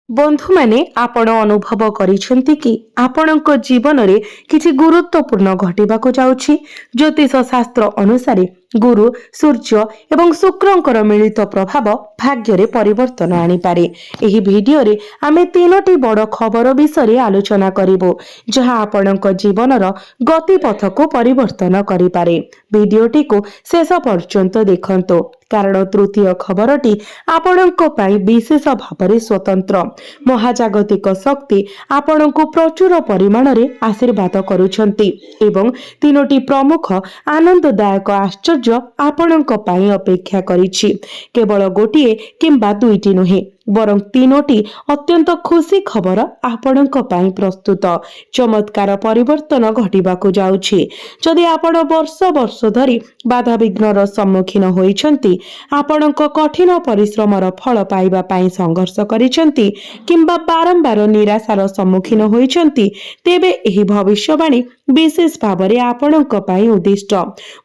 बंधु माने आपण अनुभव करिसेंती कि आपणक जीवन रे किछि गुरुत्वपूर्ण घटिबाको जाउछि। ज्योतिष शास्त्र अनुसार गुरु सूर्य एवं शुक्रंकर मिलित प्रभाव भाग्य रे परिवर्तन आनी पारे। एही वीडियो रे आमे तीनोटी बड़ खबर विषय आलोचना करिवो जहा आपणक जीवनर गतिपथ को परिवर्तन करि पारे। वीडियोटी को शेष पर्यंत देखंतो कारण तृतीय खबरटी आपणक पई विशेष भाବରେ स्वतंत्र। महाजागतिक शक्ति आपणको प्रचुर परिमाण रे आशीर्वाद करूछंती एवं तीनोटी प्रमुख आनंददायक आश्चर्य आपणक पई अपेक्षा करिछि। केवल गोटिए किंबा दुईटी नुहे बरं तीनोटी अत्यंत खुशी खबर आपणक पई प्रस्तुत। चमत्कार परिवर्तन घटिबाकू जाउछि। जदि आपण वर्ष वर्ष धरि बाधा विघ्नर सम्मुखीन होइछंती, आपणक कठिन परिश्रमर फल पाइबा पई संघर्ष करिछंती किंबा बारंबार निराशार सम्मुखीन होइछंती, तेबे एही भविष्यवाणी विशेष भावरे आपणक पई उद्दिष्ट।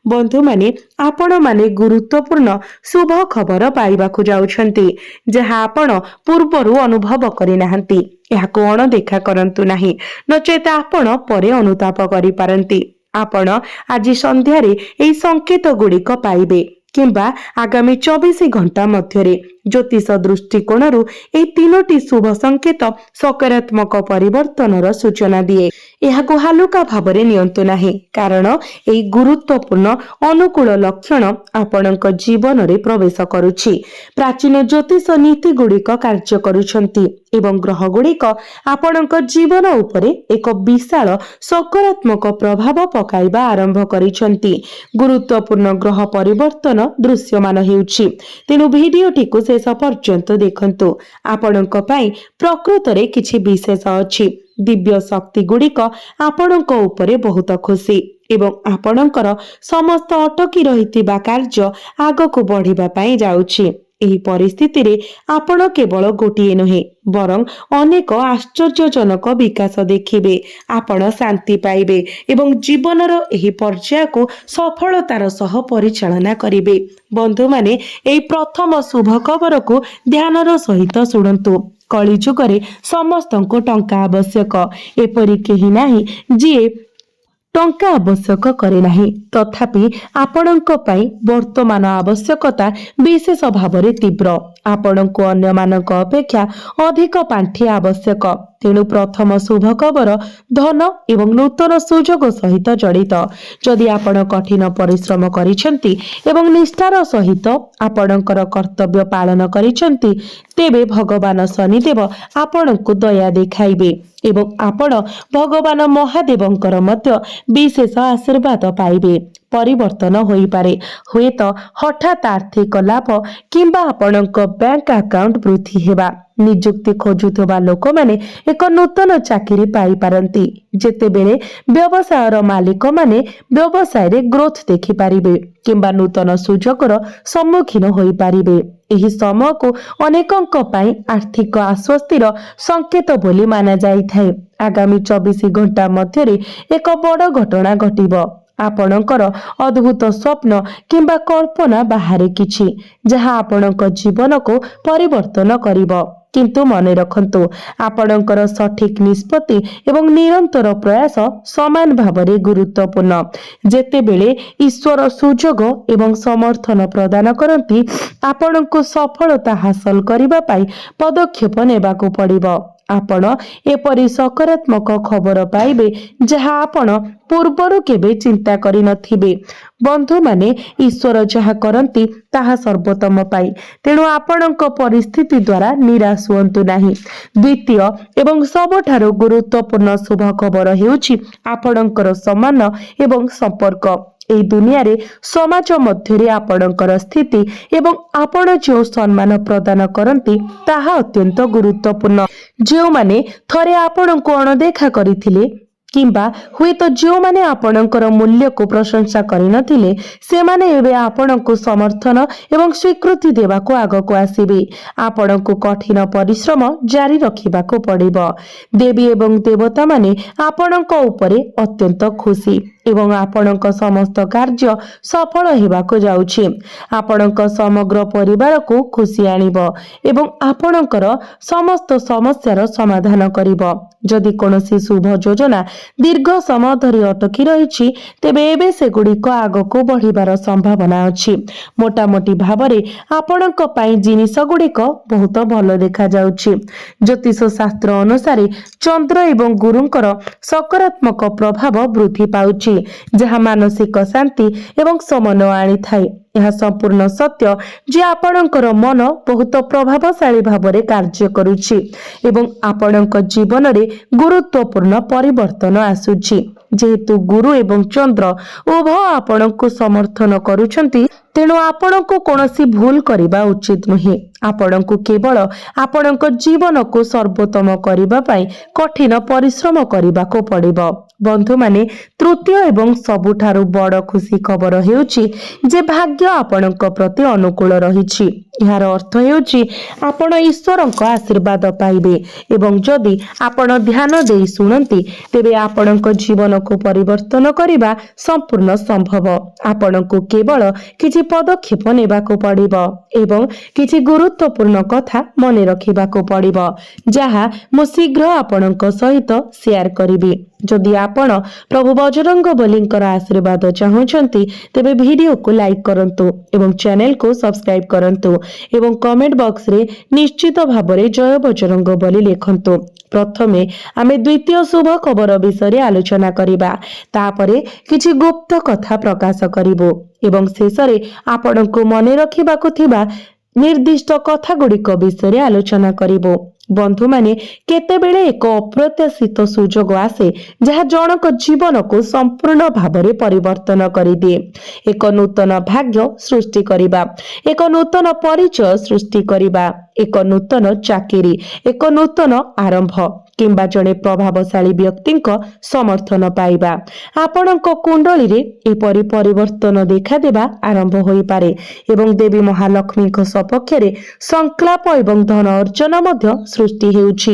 बंधु माने आपण माने गुरुत्वपूर्ण शुभ खबर पाइबाकू जाउछंती जहा आपण पूर्वरु अनुभव करि नाहंती। याको अणदेखा करंतु नाही, नचेत आपण परे अनुताप करि पारंती। आपण आज संध्यारे एही संकेत गुड़िक पाइबे किंबा आगामी 24 घंटा मध्यरे ज्योतिष दृष्टिकोणरू एही तीनोटी शुभ संकेत सकारात्मक परिवर्तनर सूचना दिए। एहाको हालुका भावरे नियंतु नाही कारण एही गुरुत्वपूर्ण अनुकूल लक्षण आपणक जीवन रे प्रवेश करूछि। प्राचीन ज्योतिष नीति गुड़िक कार्य करूछंती एवं ग्रह गुड़िक आपणक जीवन उपरे एक विशाल सकारात्मक प्रभाव पकाइबा आरंभ करिछंती। गुरुत्वपूर्ण ग्रह परिवर्तन दृश्यमान हेउछि। तेनु भिडियोटी को शेष पर्यंत देखंतु। आपणक पई प्रकृतरे किछि विशेष अछि। दिव्य शक्ति गुड़िक आपणक उपरे बहुत खुशी एवं आपणकर समस्त अटकी रहितिबा कार्य आगको बढ़िबा पई जाउछि। एही परिस्थिति रे आपण केवल गोटिए नुहे बरं अनेक आश्चर्यजनक विकास देखिबे। आपण शांति पाइबे एवं जीवनर एही पर्याय को सफलतार सह परिचालना करिबे। बंधु माने एही प्रथम शुभ खबर को ध्यानर सहित सुनंतु। कली जुगरे समस्तंको टंका आवश्यक, एपरि केही नाही जे टंका आवश्यक करे नाही। तथापि आपणक पई वर्तमान आवश्यकता विशेष भावरे तीव्र। आपणको अन्य मानक अपेक्षा अधिक पांठी आवश्यक। तेणु प्रथम शुभ खबर धन एवं नूतन सुजोग सहित जड़ित। जदि आपण कठिन परिश्रम करिसेंती एवं निष्ठार सहित आपणकर कर्तव्य पालन करिसेंती, तेबे भगवान शनिदेव आपणको दया देखाइबे एवं आपण भगवान महादेवंकर मध्य विशेष आशीर्वाद पाइबे। परिवर्तन होई पारे, हुए तो हठात आर्थिक लाभ किंबा आपणक बैंक अकाउंट वृद्धि हेबा। निजुक्ति खोजुथबा लोक माने एक नूतन चाकरी पाई पारंती। जेतेबेले व्यवसायर मालिक माने व्यवसाय रे ग्रोथ देखि पारिबे किंबा नूतन सुजोगर सम्मुखीन होई पारिबे। एही समय को अनेकंक पई आर्थिक आश्वस्तिर संकेत बोली माना जाई थाए। आगामी 24 घंटा मध्यरे एक बड़ घटना घटिबो। आपणकर अद्भुत स्वप्न किंबा कल्पना बाहरे किछि जहा आपणक जीवन को परिवर्तन करिवो। किंतु मने रखंतु, आपणकर सठिक निष्पत्ति एवं निरंतर प्रयास समान भावरे गुरुत्वपूर्ण। जेतेबेले ईश्वर सुजोग एवं समर्थन प्रदान करंती, आपणको सफलता हासिल करिबा पई पदक्षेप नेबाको पड़िबो। आपण एपरि सकारात्मक खबर पाइबे जहा आपण पूर्वरु केबे चिंता करि नथिबे। बंधु माने ईश्वर जहा करंती ताहा सर्वोत्तम पाई। तेणु आपणक परिस्थिति द्वारा निराश हुअन्तु नाही। द्वितीय एवं सबठारु गुरुत्वपूर्ण शुभ खबर हेउछि आपणकर सम्मान एवं संपर्क। एही दुनिया रे समाज मध्यरे आपणकर स्थिति एवं आपण जो सम्मान प्रदान करंती ताहा अत्यंत गुरुत्वपूर्ण। जो माने थरे आपणको अणदेखा करिथिले किंबा हुए तो जो माने आपणकर मूल्य को प्रशंसा करि नथिले, से माने एबे आपणको समर्थन एवं स्वीकृति देबाको आगको आसीबे। आपणको कठिन परिश्रम जारी रखिबाको पड़िबो। देवी एवं देवता माने आपणको उपरे अत्यंत खुशी ଏବଂ ଆପଣଙ୍କ ସମସ୍ତ କାର୍ଯ୍ୟ ସଫଳ ହେବାକୁ ଯାଉଛି। ଆପଣଙ୍କ ସମଗ୍ର ପରିବାରକୁ ଖୁସି ଆଣିବ ଏବଂ ଆପଣଙ୍କର ସମସ୍ତ ସମସ୍ୟାର ସମାଧାନ କରିବ। ଯଦି କୌଣସି ଶୁଭ ଯୋଜନା ଦୀର୍ଘ ସମୟ ଧରି ଅଟକି ରହିଛି, ତେବେ ଏବେ ସେଗୁଡ଼ିକ ଆଗକୁ ବଢ଼ିବାର ସମ୍ଭାବନା ଅଛି। ମୋଟାମୋଟି ଭାବରେ ଆପଣଙ୍କ ପାଇଁ ଜିନିଷ ଗୁଡ଼ିକ ବହୁତ ଭଲ ଦେଖାଯାଉଛି। ଜ୍ୟୋତିଷ ଶାସ୍ତ୍ର ଅନୁସାରେ ଚନ୍ଦ୍ର ଏବଂ ଗୁରୁଙ୍କର ସକାରାତ୍ମକ ପ୍ରଭାବ ବୃଦ୍ଧି ପାଉଛି, ଯାହା ମାନସିକ ଶାନ୍ତି ଏବଂ ସମନ୍ୱୟ ଆଣିଥାଏ। ଏହା ସମ୍ପୂର୍ଣ୍ଣ ସତ୍ୟ ଯେ ଆପଣଙ୍କର ମନ ବହୁତ ପ୍ରଭାବଶାଳୀ ଭାବରେ କାର୍ଯ୍ୟ କରୁଛି ଏବଂ ଆପଣଙ୍କ ଜୀବନରେ ଗୁରୁତ୍ୱପୂର୍ଣ୍ଣ ପରିବର୍ତ୍ତନ ଆସୁଛି। ଯେହେତୁ ଗୁରୁ ଏବଂ ଚନ୍ଦ୍ର ଉଭୟ ଆପଣଙ୍କୁ ସମର୍ଥନ କରୁଛନ୍ତି, ତେଣୁ ଆପଣଙ୍କୁ କୌଣସି ଭୁଲ କରିବା ଉଚିତ ନୁହେଁ। ଆପଣଙ୍କୁ କେବଳ ଆପଣଙ୍କ ଜୀବନକୁ ସର୍ବୋତ୍ତମ କରିବା ପାଇଁ କଠିନ ପରିଶ୍ରମ କରିବାକୁ ପଡ଼ିବ। ବନ୍ଧୁମାନେ, ତୃତୀୟ ଏବଂ ସବୁଠାରୁ ବଡ଼ ଖୁସି ଖବର ହେଉଛି ଯେ ଭାଗ୍ୟ ଆପଣଙ୍କ ପ୍ରତି ଅନୁକୂଳ ରହିଛି। ଏହାର ଅର୍ଥ ହେଉଛି ଆପଣ ଈଶ୍ୱରଙ୍କ ଆଶୀର୍ବାଦ ପାଇବେ ଏବଂ ଯଦି ଆପଣ ଧ୍ୟାନ ଦେଇ ଶୁଣନ୍ତି, ତେବେ ଆପଣଙ୍କ ଜୀବନକୁ ପରିବର୍ତ୍ତନ କରିବା ସମ୍ପୂର୍ଣ୍ଣ ସମ୍ଭବ। ଆପଣଙ୍କୁ କେବଳ କିଛି ପଦକ୍ଷେପ ନେବାକୁ ପଡ଼ିବ ଏବଂ କିଛି ଗୁରୁତ୍ୱପୂର୍ଣ୍ଣ କଥା ମନେ ରଖିବାକୁ ପଡ଼ିବ, ଯାହା ମୁଁ ଶୀଘ୍ର ଆପଣଙ୍କ ସହିତ ସେୟାର କରିବି। ଯଦି ଆପଣ ପ୍ରଭୁ ବଜରଙ୍ଗବଲୀଙ୍କର ଆଶୀର୍ବାଦ ଚାହୁଁଛନ୍ତି, ତେବେ ଭିଡ଼ିଓକୁ ଲାଇକ୍ କରନ୍ତୁ ଏବଂ ଚ୍ୟାନେଲକୁ ସବସ୍କ୍ରାଇବ୍ କରନ୍ତୁ ଏବଂ କମେଣ୍ଟ ବକ୍ସରେ ନିଶ୍ଚିତ ଭାବରେ ଜୟ ବଜରଙ୍ଗବଲି ଲେଖନ୍ତୁ। ପ୍ରଥମେ ଆମେ ଦ୍ୱିତୀୟ ଶୁଭ ଖବର ବିଷୟରେ ଆଲୋଚନା କରିବା, ତାପରେ କିଛି ଗୁପ୍ତ କଥା ପ୍ରକାଶ କରିବୁ ଏବଂ ଶେଷରେ ଆପଣଙ୍କୁ ମନେ ରଖିବାକୁ ଥିବା ନିର୍ଦ୍ଦିଷ୍ଟ କଥାଗୁଡ଼ିକ ବିଷୟରେ ଆଲୋଚନା କରିବୁ। ବନ୍ଧୁମାନେ, କେତେବେଳେ ଏକ ଅପ୍ରତ୍ୟାଶିତ ସୁଯୋଗ ଆସେ ଯାହା ଜଣଙ୍କ ଜୀବନକୁ ସମ୍ପୂର୍ଣ୍ଣ ଭାବରେ ପରିବର୍ତ୍ତନ କରିଦିଏ। ଏକ ନୂତନ ଭାଗ୍ୟ ସୃଷ୍ଟି କରିବା, ଏକ ନୂତନ ପରିଚୟ ସୃଷ୍ଟି କରିବା, ଏକ ନୂତନ ଚାକିରି, ଏକ ନୂତନ ଆରମ୍ଭ କିମ୍ବା ଜଣେ ପ୍ରଭାବଶାଳୀ ବ୍ୟକ୍ତିଙ୍କ ସମର୍ଥନ ପାଇବା। ଆପଣଙ୍କ କୁଣ୍ଡଳୀରେ ଏପରି ପରିବର୍ତ୍ତନ ଦେଖାଦେବା ଆରମ୍ଭ ହୋଇପାରେ ଏବଂ ଦେବୀ ମହାଲକ୍ଷ୍ମୀଙ୍କ ସପକ୍ଷରେ ସଂକ୍ଲାପ ଏବଂ ଧନ ଅର୍ଜନ ମଧ୍ୟ ସୃଷ୍ଟି ହେଉଛି।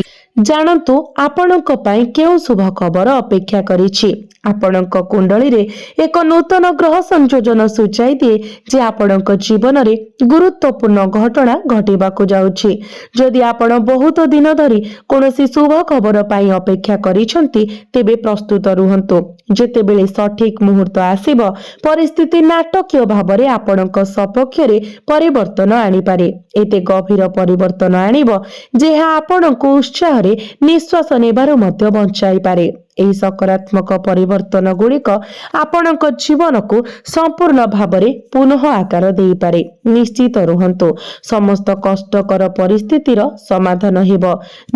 ଜାଣନ୍ତୁ ଆପଣଙ୍କ ପାଇଁ କେଉଁ ଶୁଭ ଖବର ଅପେକ୍ଷା କରିଛି। ଆପଣଙ୍କ କୁଣ୍ଡଳୀରେ ଏକ ନୂତନ ଗ୍ରହ ସଂଯୋଜନ ସୂଚାଇ ଦିଏ ଯେ ଆପଣଙ୍କ ଜୀବନରେ ଗୁରୁତ୍ୱପୂର୍ଣ୍ଣ ଘଟଣା ଘଟିବାକୁ ଯାଉଛି। ଯଦି ଆପଣ ବହୁତ ଦିନ ଧରି କୌଣସି ଶୁଭ ଖବର ପାଇଁ ଅପେକ୍ଷା କରିଛନ୍ତି, ତେବେ ପ୍ରସ୍ତୁତ ରୁହନ୍ତୁ। ଯେତେବେଳେ ସଠିକ୍ ମୁହୂର୍ତ୍ତ ଆସିବ, ପରିସ୍ଥିତି ନାଟକୀୟ ଭାବରେ ଆପଣଙ୍କ ସପକ୍ଷରେ ପରିବର୍ତ୍ତନ ଆଣିପାରେ। ଏତେ ଗଭୀର ପରିବର୍ତ୍ତନ ଆଣିବ ଯେ ଏହା ଆପଣଙ୍କୁ ଉତ୍ସାହରେ ନିଶ୍ୱାସ ନେବାରୁ ମଧ୍ୟ ବଞ୍ଚାଇପାରେ। ଏହି ସକାରାତ୍ମକ ପରିବର୍ତ୍ତନ ଗୁଡ଼ିକ ଆପଣଙ୍କ ଜୀବନକୁ ସମ୍ପୂର୍ଣ୍ଣ ଭାବରେ ପୁନଃ ଆକାର ଦେଇପାରେ। ନିଶ୍ଚିତ ରୁହନ୍ତୁ, ସମସ୍ତ କଷ୍ଟକର ପରିସ୍ଥିତିର ସମାଧାନ ହେବ।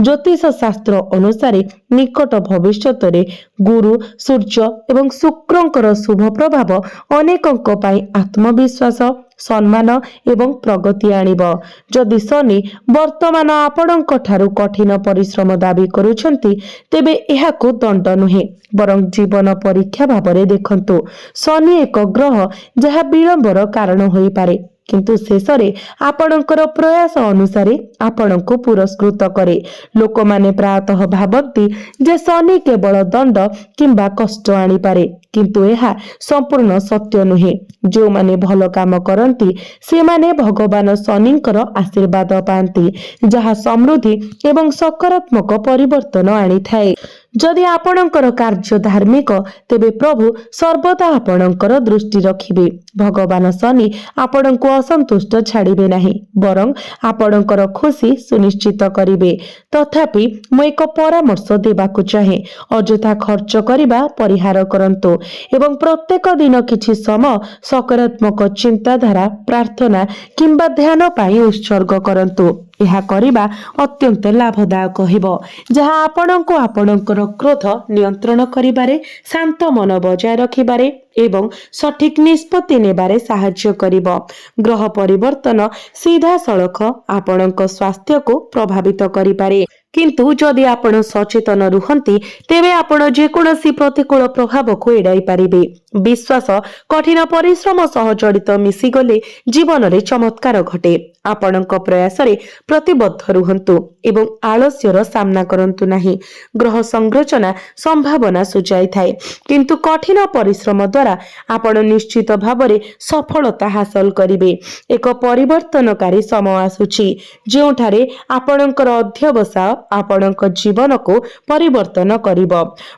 ଜ୍ୟୋତିଷ ଶାସ୍ତ୍ର ଅନୁସାରେ ନିକଟ ଭବିଷ୍ୟତରେ ଗୁରୁ, ସୂର୍ଯ୍ୟ ଏବଂ ଶୁକ୍ରଙ୍କର ଶୁଭ ପ୍ରଭାବ ଅନେକଙ୍କ ପାଇଁ ଆତ୍ମବିଶ୍ୱାସ, ସମ୍ମାନ ଏବଂ ପ୍ରଗତି ଆଣିବ। ଯଦି ଶନି ବର୍ତ୍ତମାନ ଆପଣଙ୍କ ଠାରୁ କଠିନ ପରିଶ୍ରମ ଦାବି କରୁଛନ୍ତି, ତେବେ ଏହାକୁ ଦଣ୍ଡ ନୁହେଁ, ବରଂ ଜୀବନ ପରୀକ୍ଷା ଭାବରେ ଦେଖନ୍ତୁ। ଶନି ଏକ ଗ୍ରହ ଯାହା ବିଳମ୍ବର କାରଣ ହୋଇପାରେ, କିନ୍ତୁ ଶେଷରେ ଆପଣଙ୍କର ପ୍ରୟାସ ଅନୁସାରେ ଆପଣଙ୍କୁ ପୁରସ୍କୃତ କରେ। ଲୋକମାନେ ପ୍ରାୟତଃ ଭାବନ୍ତି ଯେ ଶନି କେବଳ ଦଣ୍ଡ କିମ୍ବା କଷ୍ଟ ଆଣିପାରେ, କିନ୍ତୁ ଏହା ସମ୍ପୂର୍ଣ୍ଣ ସତ୍ୟ ନୁହେଁ। ଯେଉଁମାନେ ଭଲ କାମ କରନ୍ତି, ସେମାନେ ଭଗବାନ ଶନିଙ୍କର ଆଶୀର୍ବାଦ ପାଆନ୍ତି, ଯାହା ସମୃଦ୍ଧି ଏବଂ ସକାରାତ୍ମକ ପରିବର୍ତ୍ତନ ଆଣିଥାଏ। ଯଦି ଆପଣଙ୍କର କାର୍ଯ୍ୟ ଧାର୍ମିକ, ତେବେ ପ୍ରଭୁ ସର୍ବଦା ଆପଣଙ୍କର ଦୃଷ୍ଟି ରଖିବେ। ଭଗବାନ ଶନି ଆପଣଙ୍କୁ ଅସନ୍ତୁଷ୍ଟ ଛାଡ଼ିବେ ନାହିଁ, ବରଂ ଆପଣଙ୍କର ଖୁସି ସୁନିଶ୍ଚିତ କରିବେ। ତଥାପି ମୁଁ ଏକ ପରାମର୍ଶ ଦେବାକୁ ଚାହେଁ, ଅଯଥା ଖର୍ଚ୍ଚ କରିବା ପରିହାର କରନ୍ତୁ ଏବଂ ପ୍ରତ୍ୟେକ ଦିନ କିଛି ସମୟ ସକାରାତ୍ମକ ଚିନ୍ତାଧାରା, ପ୍ରାର୍ଥନା କିମ୍ବା ଧ୍ୟାନ ପାଇଁ ଉତ୍ସର୍ଗ କରନ୍ତୁ। ଏହା କରିବା ଅତ୍ୟନ୍ତ ଲାଭଦାୟକ ହେବ, ଯାହା ଆପଣଙ୍କୁ ଆପଣଙ୍କର କ୍ରୋଧ ନିୟନ୍ତ୍ରଣ କରିବାରେ, ଶାନ୍ତ ମନ ବଜାୟ ରଖିବାରେ ଏବଂ ସଠିକ ନିଷ୍ପତ୍ତି ନେବାରେ ସାହାଯ୍ୟ କରିବ। ଗ୍ରହ ପରିବର୍ତ୍ତନ ସିଧାସଳଖ ଆପଣଙ୍କ ସ୍ୱାସ୍ଥ୍ୟକୁ ପ୍ରଭାବିତ କରିପାରେ, କିନ୍ତୁ ଯଦି ଆପଣ ସଚେତନ ରୁହନ୍ତି ତେବେ ଆପଣ ଯେକୌଣସି ପ୍ରତିକୂଳ ପ୍ରଭାବକୁ ଏଡ଼ାଇ ପାରିବେ। ବିଶ୍ୱାସ, କଠିନ ପରିଶ୍ରମ ସହ ଜଡ଼ିତ ମିଶିଗଲେ ଜୀବନରେ ଚମତ୍କାର ଘଟେ। ଆପଣଙ୍କ ପ୍ରୟାସରେ ପ୍ରତିବଦ୍ଧ ରୁହନ୍ତୁ ଏବଂ ଆଳସ୍ୟର ସାମ୍ନା କରନ୍ତୁ ନାହିଁ। ଗ୍ରହ ସଂରଚନା ସମ୍ଭାବନା ସୂଚାଇଥାଏ, କିନ୍ତୁ କଠିନ ପରିଶ୍ରମ ଦ୍ୱାରା ଆପଣ ନିଶ୍ଚିତ ଭାବରେ ସଫଳତା ହାସଲ କରିବେ। ଏକ ପରିବର୍ତ୍ତନକାରୀ ସମୟ ଆସୁଛି ଯେଉଁଠାରେ ଆପଣଙ୍କର ଅଧ୍ୟବସାୟ ଆପଣଙ୍କ ଜୀବନକୁ ପରିବର୍ତ୍ତନ କରିବ।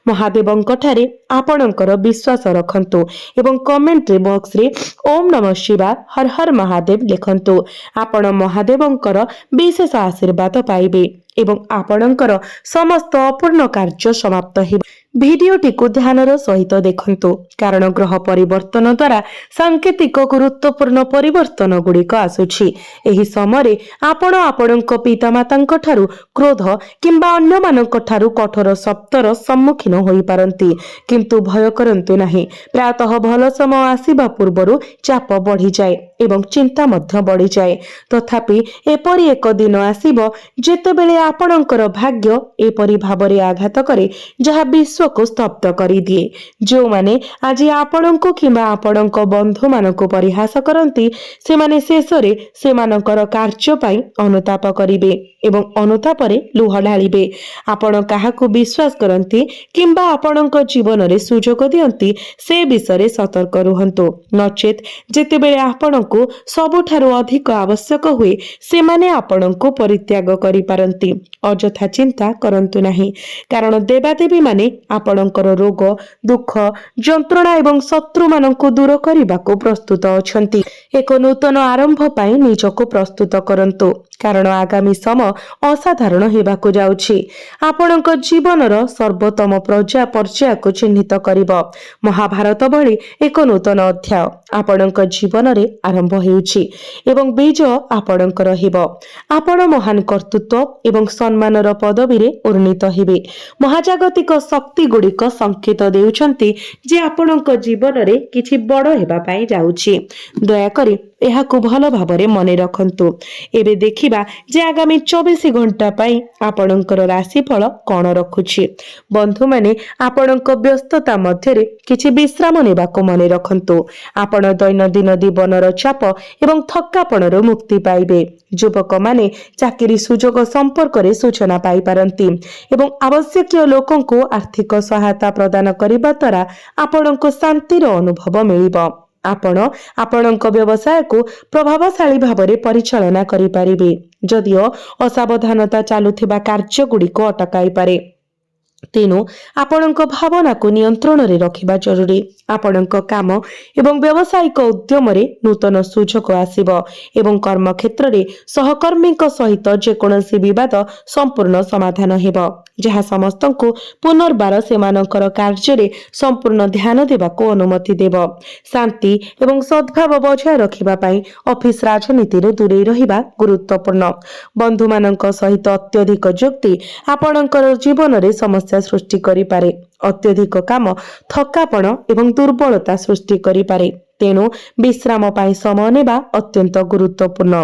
ମହାଦେବଙ୍କଠାରେ ଆପଣଙ୍କର ବିଶ୍ୱାସ ରଖନ୍ତୁ ଏବଂ କମେଣ୍ଟ ବକ୍ସରେ ଓମ୍ ନମଃ ଶିବାୟ, ହର ହର ମହାଦେବ ଲେଖନ୍ତୁ। ଆପଣ ମହାଦେବଙ୍କର ବିଶେଷ ଆଶୀର୍ବାଦ ପାଇବେ ଏବଂ ଆପଣଙ୍କର ସମସ୍ତ ଅପୂର୍ଣ୍ଣ କାର୍ଯ୍ୟ ସମାପ୍ତ ହେବ। ଭିଡିଓଟିକୁ ଧ୍ୟାନର ସହିତ ଦେଖନ୍ତୁ, କାରଣ ଗ୍ରହ ପରିବର୍ତ୍ତନ ଦ୍ୱାରା ସାଙ୍କେତିକ ଗୁରୁତ୍ୱପୂର୍ଣ୍ଣ ପରିବର୍ତ୍ତନ ଗୁଡ଼ିକ ଆସୁଛି। ଏହି ସମୟରେ ଆପଣ ଆପଣଙ୍କ ପିତାମାତାଙ୍କ ଠାରୁ କ୍ରୋଧ କିମ୍ବା ଅନ୍ୟମାନଙ୍କ ଠାରୁ କଠୋର ଶବ୍ଦର ସମ୍ମୁଖୀନ ହୋଇପାରନ୍ତି, କିନ୍ତୁ ଭୟ କରନ୍ତୁ ନାହିଁ। ପ୍ରାୟତଃ ଭଲ ସମୟ ଆସିବା ପୂର୍ବରୁ ଚାପ ବଢ଼ିଯାଏ ଏବଂ ଚିନ୍ତା ମଧ୍ୟ ବଢ଼ିଯାଏ। ତଥାପି ଏପରି ଏକ ଦିନ ଆସିବ ଯେତେବେଳେ ଆପଣଙ୍କର ଭାଗ୍ୟ ଏପରି ଭାବରେ ଆଘାତ କରେ ଯାହା ବିଶ୍ୱକୁ ସ୍ତବ୍ଧ କରିଦିଏ। ଯେଉଁମାନେ ଆଜି ଆପଣଙ୍କୁ କିମ୍ବା ଆପଣଙ୍କ ବନ୍ଧୁମାନଙ୍କୁ ପରିହାସ କରନ୍ତି, ସେମାନେ ଶେଷରେ ସେମାନଙ୍କର କାର୍ଯ୍ୟ ପାଇଁ ଅନୁତାପ କରିବେ ଏବଂ ଅନୁତାପରେ ଲୁହ ଢାଳିବେ। ଆପଣ କାହାକୁ ବିଶ୍ୱାସ କରନ୍ତି କିମ୍ବା ଆପଣଙ୍କ ଜୀବନରେ ସୁଯୋଗ ଦିଅନ୍ତି, ସେ ବିଷୟରେ ସତର୍କ ରୁହନ୍ତୁ। ନଚେତ୍ ଯେତେବେଳେ ଆପଣଙ୍କୁ ସବୁଠାରୁ ଅଧିକ ଆବଶ୍ୟକ ହୁଏ, ସେମାନେ ଆପଣଙ୍କୁ ପରିତ୍ୟାଗ କରିପାରନ୍ତି। ଅଯଥା ଚିନ୍ତା କରନ୍ତୁ ନାହିଁ, କାରଣ ଦେବାଦେବୀମାନେ ଆପଣଙ୍କର ରୋଗ, ଦୁଃଖ, ଯନ୍ତ୍ରଣା ଏବଂ ଶତ୍ରୁମାନଙ୍କୁ ଦୂର କରିବାକୁ ପ୍ରସ୍ତୁତ ଅଛନ୍ତି। ଏକ ନୂତନ ଆରମ୍ଭ ପାଇଁ ନିଜକୁ ପ୍ରସ୍ତୁତ କରନ୍ତୁ, କାରଣ ଆଗାମୀ ସମୟ ଅସାଧାରଣ ହେବାକୁ ଯାଉଛି। ଆପଣଙ୍କ ଜୀବନର ସର୍ବୋତ୍ତମ ପର୍ଯ୍ୟାୟକୁ ଚିହ୍ନିତ କରିବ। ମହାଭାରତ ଭଳି ଏକ ନୂତନ ଅଧ୍ୟାୟ ଆପଣଙ୍କ ଜୀବନରେ ଆରମ୍ଭ ହେଉଛି ଏବଂ ବିଜୟ ଆପଣଙ୍କର ହେବ। ଆପଣ ମହାନ କର୍ତ୍ତୃତ୍ୱ ଏବଂ ସମ୍ମାନର ପଦବୀରେ ଉନ୍ନୀତ ହେବେ। ମହାଜାଗତିକ ଶକ୍ତି ଗୁଡ଼ିକ ସଂକେତ ଦେଉଛନ୍ତି ଯେ ଆପଣଙ୍କ ଜୀବନରେ କିଛି ବଡ଼ ହେବା ପାଇଁ ଯାଉଛି। ଦୟାକରି ଏହାକୁ ଭଲ ଭାବରେ ମନେ ରଖନ୍ତୁ। ଏବେ ଦେଖିବା ଯେ ଆଗାମୀ 24 ଘଣ୍ଟା ପାଇଁ ଆପଣଙ୍କର ରାଶିଫଳ କ'ଣ ରଖୁଛି। ବନ୍ଧୁମାନେ, ଆପଣଙ୍କ ବ୍ୟସ୍ତତା ମଧ୍ୟରେ କିଛି ବିଶ୍ରାମ ନେବାକୁ ମନେ ରଖନ୍ତୁ। ଆପଣ ଦୈନନ୍ଦିନ ଜୀବନର ଚାପ ଏବଂ ଥକାପଣରୁ ମୁକ୍ତି ପାଇବେ। ଯୁବକମାନେ ଚାକିରି ସୁଯୋଗ ସମ୍ପର୍କରେ ସୂଚନା ପାଇପାରନ୍ତି ଏବଂ ଆବଶ୍ୟକୀୟ ଲୋକଙ୍କୁ ଆର୍ଥିକ ସହାୟତା ପ୍ରଦାନ କରିବା ଦ୍ୱାରା ଆପଣଙ୍କୁ ଶାନ୍ତିର ଅନୁଭବ ମିଳିବ। ଆପଣ ଆପଣଙ୍କ ବ୍ୟବସାୟକୁ ପ୍ରଭାବଶାଳୀ ଭାବରେ ପରିଚାଳନା କରିପାରିବେ, ଯଦିଓ ଅସାବଧାନତା ଚାଲୁଥିବା କାର୍ଯ୍ୟଗୁଡ଼ିକୁ ଅଟକାଇପାରେ। ତେଣୁ ଆପଣଙ୍କ ଭାବନାକୁ ନିୟନ୍ତ୍ରଣରେ ରଖିବା ଜରୁରୀ। ଆପଣଙ୍କ କାମ ଏବଂ ବ୍ୟବସାୟିକ ଉଦ୍ୟମରେ ନୂତନ ସୁଯୋଗ ଆସିବ ଏବଂ କର୍ମକ୍ଷେତ୍ରରେ ସହକର୍ମୀଙ୍କ ସହିତ ଯେକୌଣସି ବିବାଦ ସମ୍ପୂର୍ଣ୍ଣ ସମାଧାନ ହେବ, ଯାହା ସମସ୍ତଙ୍କୁ ପୁନର୍ବାର ସେମାନଙ୍କର କାର୍ଯ୍ୟରେ ସମ୍ପୂର୍ଣ୍ଣ ଧ୍ୟାନ ଦେବାକୁ ଅନୁମତି ଦେବ। ଶାନ୍ତି ଏବଂ ସଦ୍ଭାବ ବଜାୟ ରଖିବା ପାଇଁ ଅଫିସ ରାଜନୀତିରୁ ଦୂରେଇ ରହିବା ଗୁରୁତ୍ୱପୂର୍ଣ୍ଣ। ବନ୍ଧୁମାନଙ୍କ ସହିତ ଅତ୍ୟଧିକ ଯୁକ୍ତି ଆପଣଙ୍କର ଜୀବନରେ ସମସ୍ୟା ସୃଷ୍ଟି କରିପାରେ। ଅତ୍ୟଧିକ କାମ ଥକାପଣ ଏବଂ ଦୁର୍ବଳତା ସୃଷ୍ଟି କରିପାରେ। ତେଣୁ ବିଶ୍ରାମ ପାଇଁ ସମୟ ନେବା ଅତ୍ୟନ୍ତ ଗୁରୁତ୍ୱପୂର୍ଣ୍ଣ।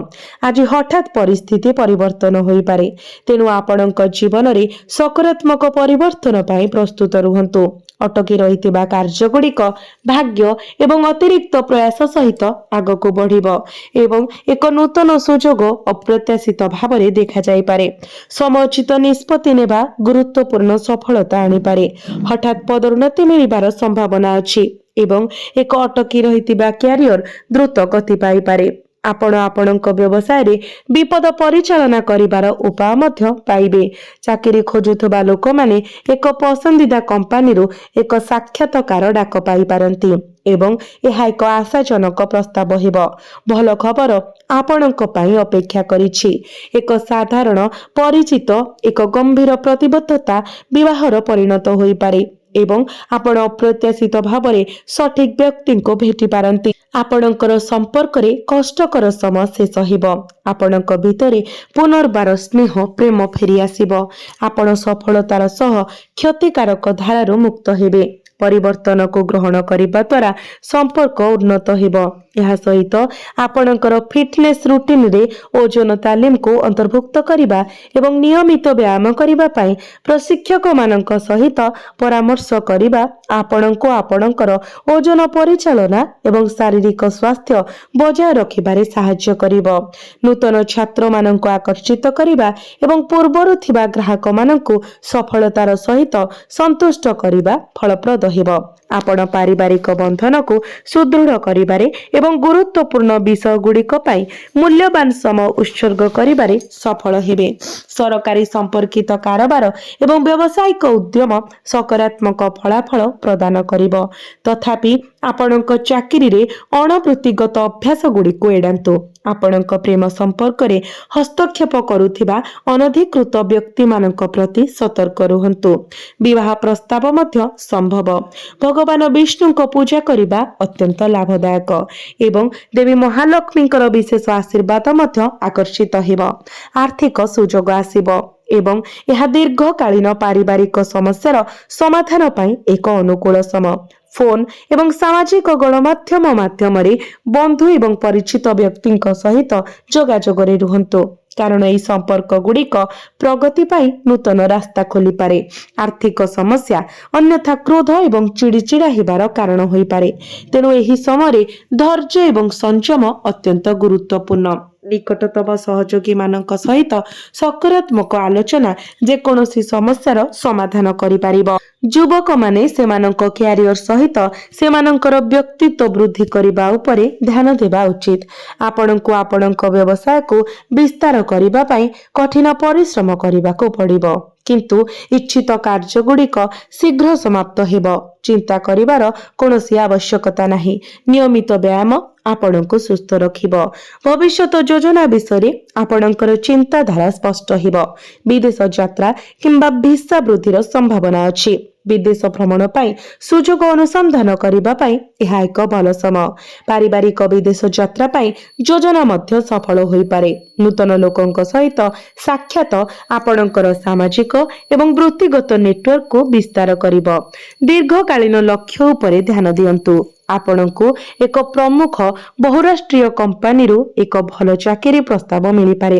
ଆଜି ହଠାତ୍ ପରିସ୍ଥିତି ପରିବର୍ତ୍ତନ ହୋଇପାରେ, ତେଣୁ ଆପଣଙ୍କ ଜୀବନରେ ସକାରାତ୍ମକ ପରିବର୍ତ୍ତନ ପାଇଁ ପ୍ରସ୍ତୁତ ରୁହନ୍ତୁ। ଅଟକି ରହିଥିବା କାର୍ଯ୍ୟଗୁଡ଼ିକ ଭାଗ୍ୟ ଏବଂ ଅତିରିକ୍ତ ପ୍ରୟାସ ସହିତ ଆଗକୁ ବଢ଼ିବ ଏବଂ ଏକ ନୂତନ ସୁଯୋଗ ଅପ୍ରତ୍ୟାଶିତ ଭାବରେ ଦେଖାଯାଇପାରେ। ସମୟୋଚିତ ନିଷ୍ପତ୍ତି ନେବା ଗୁରୁତ୍ୱପୂର୍ଣ୍ଣ ସଫଳତା ଆଣିପାରେ। ହଠାତ୍ ପଦୋନ୍ନତି ମିଳିବାର ସମ୍ଭାବନା ଅଛି ଏବଂ ଏକ ଅଟକି ରହିଥିବା କ୍ୟାରିୟର ଦ୍ରୁତ ଗତି ପାଇପାରେ। ଆପଣ ଆପଣଙ୍କ ବ୍ୟବସାୟରେ ବିପଦ ପରିଚାଳନା କରିବାର ଉପାୟ ମଧ୍ୟ ପାଇବେ। ଚାକିରି ଖୋଜୁଥିବା ଲୋକମାନେ ଏକ ପସନ୍ଦିଦା କମ୍ପାନୀରୁ ଏକ ସାକ୍ଷାତକାର ଡାକ ପାଇପାରନ୍ତି ଏବଂ ଏହା ଏକ ଆଶାଜନକ ପ୍ରସ୍ତାବ ହେବ। ଭଲ ଖବର ଆପଣଙ୍କ ପାଇଁ ଅପେକ୍ଷା କରିଛି। ଏକ ସାଧାରଣ ପରିଚିତ ଏକ ଗମ୍ଭୀର ପ୍ରତିବଦ୍ଧତା ବିବାହର ପରିଣତ ହୋଇପାରେ ଏବଂ ଆପଣ ଅପ୍ରତ୍ୟାଶିତ ଭାବରେ ସଠିକ ବ୍ୟକ୍ତିଙ୍କୁ ଭେଟି ପାରନ୍ତି। ଆପଣଙ୍କର ସମ୍ପର୍କରେ କଷ୍ଟକର ସମୟ ଶେଷ ହେବ। ଆପଣଙ୍କ ଭିତରେ ପୁନର୍ବାର ସ୍ନେହ ପ୍ରେମ ଫେରି ଆସିବ। ଆପଣ ସଫଳତାର ସହ କ୍ଷତିକାରକ ଧାରାରୁ ମୁକ୍ତ ହେବେ। परिवर्तन को ग्रहण करने द्वारा संपर्क उन्नत हेबो। यह सहित आपणकर फिटनेस रूटीन रे ओजन तालीम को अंतर्भुक्त करिबा एवं नियमित व्यायाम करिबा पई प्रशिक्षक मानक सहित परामर्श करिबा आपणको आपणकर ओजन परिचालना एवं शारीरिक स्वास्थ्य बजाय रखिबारे सहाय्य करिबो। नूतन छात्र मानक आकर्षित करिबा एवं पूर्वरु थिबा ग्राहक मानकु सफलतार सहित संतुष्ट करिबा फलप्रद हेबो। आपण पारिवारिक बंधन को सुदृढ़ करिबारे एवं गुरुत्वपूर्ण विषय गुड़िक पाई मूल्यवान समय उत्सर्ग करिबारे सफल हेबे। सरकारी संपर्कित कारोबार एवं व्यावसायिक उद्यम सकारात्मक फलाफल प्रदान करिबो। तथापि आपणक चाकरी रे अणवृत्तिगत अभ्यास गुड़िक एड़ांतु। आपणक प्रेम संपर्क रे हस्तक्षेप करुथिबा अनधिकृत व्यक्ति मानक प्रति सतर्क रुहंतु। विवाह प्रस्ताव मध्य संभव। भगवान विष्णु को पूजा करिबा अत्यंत लाभदायक एवं देवी महालक्ष्मी विशेष आशीर्वाद मध्य आकर्षित हेबो। आर्थिक सुजोग आसीबो एवं यह दीर्घकालीन पारिवारिक समस्यार समाधान पाई एक अनुकूल समय। फोन एवं सामाजिक गणमाध्यम माध्यम बंधु एवं परिचित व्यक्ति सहित जोगाजोग रे रुहंतु कारण यह संपर्क गुड़िक प्रगति पाई नूतन रास्ता खोली पारे। आर्थिक समस्या अन्यथा क्रोध एवं चिड़चिड़ा हेबार कारण होई पारे। तेणु एही समय धैर्य एवं संयम अत्यंत गुरुत्वपूर्ण। निकटतम सहयोगी मानक सहित सकारात्मक आलोचना जेकोसी समस्यार समाधान करिपारिबो। युवक माने सेमानक क्यारियर सहित सेमानकर व्यक्तित्व वृद्धि करिबा उपरे ध्यान देबा उचित। आपणको आपणक व्यवसाय को विस्तार करिबा पई कठिन परिश्रम करिबाको पड़िबो किंतु इच्छित कार्य गुड़िक शीघ्र समाप्त हेबो। चिंता करिवार कोनोसी आवश्यकता नाही। नियमित व्यायाम आपणको सुस्थ रखिबो। भविष्यत योजना विषय आपणकर चिंताधारा स्पष्ट हेबो। विदेश यात्रा किंबा भिसा वृद्धिर संभावना अछि। विदेश भ्रमण पाई सुजोग अनुसंधान करिबा पाई यह एक भल समय। पारिवारिक विदेश यात्रा पाई योजना मध्य सफल होई पारे। नूतन लोकंक सहित साक्षात आपणकर सामाजिक एवं वृत्तिगत नेटवर्क को विस्तार करिबो। दीर्घकालीन लक्ष्य उपरे ध्यान दियंतु। आपणको एक प्रमुख बहुराष्ट्रीय कंपनी रु एक भल चाकरी प्रस्ताव मिली पारे।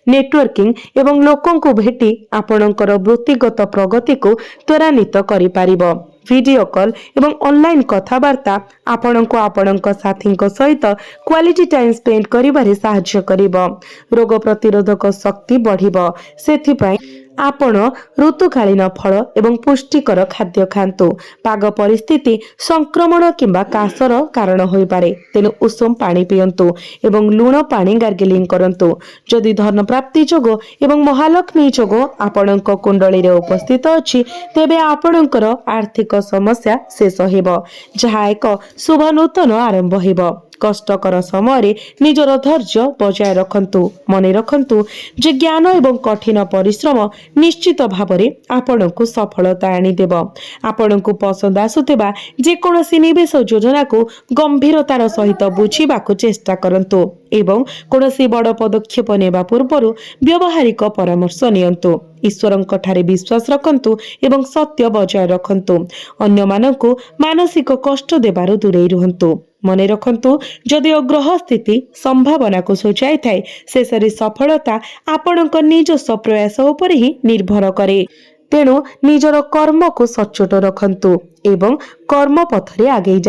नेटवर्किंग एवं लोकों को भेटी आपणकर वृत्तिगत प्रगति को त्वरान्वित करि पारिबो। वीडियो कॉल एवं ऑनलाइन कथावार्ता आपणको आपणक साथी सहित क्वालिटी टाइम स्पेंड करिबारे सहाय्य करिबो। रोग प्रतिरोधक शक्ति बढ़िबो। सेथिपाई आपण ऋतुकालीन फल एवं पुष्टिकर खाद्य खांतु। पाग परिस्थिति संक्रमण किंबा कासर कारण होई पारे। तेनु उषुम पानी पियंतु एवं लूण पानी गार्गिलिंग करंतु। जदि धन प्राप्ति जोग एवं महालक्ष्मी जोग आपणक कुंडली रे उपस्थित अछि तेबे आपणकर आर्थिक समस्या शेष हेबो जहा एक शुभ नूतन आरंभ हेबो। कष्टकर समय निजर धैर्य बजाय रखंतु। मने रखंतु जे ज्ञान एवं कठिन परिश्रम निश्चित भावरे आपणको सफलता आनी देबो। आपणको पसंद आसुथिबा जे कोनोसी निवेश योजना को गंभीरतार सहित बुझिबाको चेष्टा करंतु एवं कोनोसी बड़ पदक्षेप नेबा पूर्वरु व्यवहारिक परामर्श नियंतु। ईश्वरंक ठारे विश्वास रखंतु एवं सत्य बजाय रखंतु। अन्य मानकु मानसिक कष्ट देबारु दूरेई रुहंतु। मने रखंतु जदि ग्रह स्थिति संभावना को सूचाई थाए शेषरे सफलता आपणक निजस्व प्रयास उपरे ही निर्भर करे। तेणु निजर कर्म को सचोट रखंतु एवं कर्म पथरे आगे जा।